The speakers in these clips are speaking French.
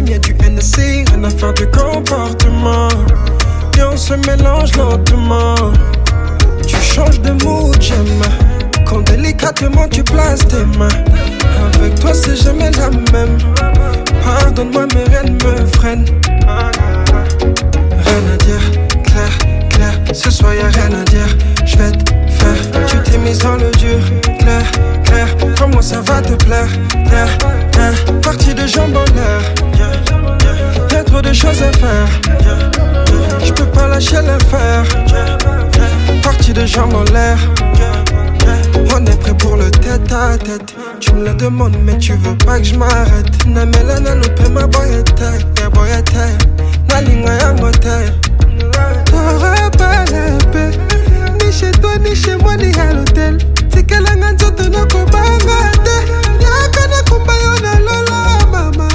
même, y'a du NC, rien à faire du comportement. Et on se mélange lentement. Tu changes de mood, j'aime. Quand délicatement tu places tes mains. Avec toi c'est jamais la même. Pardonne-moi mais rien ne me freine. Rien à dire, clair, clair. Ce soir y'a rien à dire. Je vais te faire, tu t'es mise dans le dur. Clair, clair, crois-moi ça va te plaire. Partie de jambes en l'air. Y'a trop de choses à faire. Je peux pas lâcher l'affaire. Partie de jambes en l'air. On est prêt pour le tête à tête. Tu me le demandes mais tu veux pas que je m'arrête. Namelana nous paie ma boyette. Ya boyette. Na lingua ya motel. T'auras pas la paix. Ni chez toi ni chez moi ni à l'hôtel. C'est que la nganzoto no kobangate. Yakana kumbayona lola mama.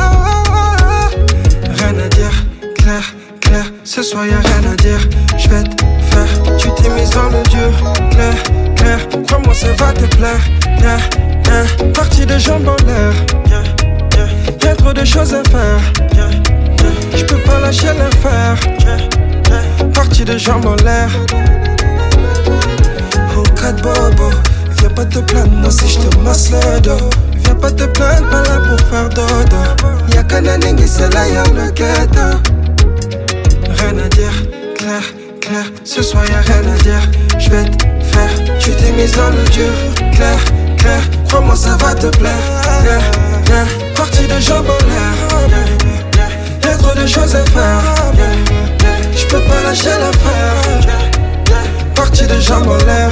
Rien à dire, clair, clair. Ce soir y'a rien à dire. Je vais te faire, tu t'es mise dans le dur. Clair, clair, crois-moi ça va te plaire. Partie de jambes en l'air. Y'a trop de choses à faire. Je peux pas lâcher l'affaire. Partie de jambes en l'air. Oh cat bobo, viens pas te plaindre, moi si je te masse le dos. Viens pas te plaindre, pas là pour faire dodo. Y'a Kananingi, c'est là y'a le ghetto. Rien à dire, clair, clair. Ce soir y'a rien à dire. Je vais te faire, tu t'es mise dans le dur. Clair, clair, crois-moi ça va te plaire. Partie de jambes en l'air. Y'a trop de choses à faire. Je peux pas lâcher l'affaire. Partie de jambes en l'air.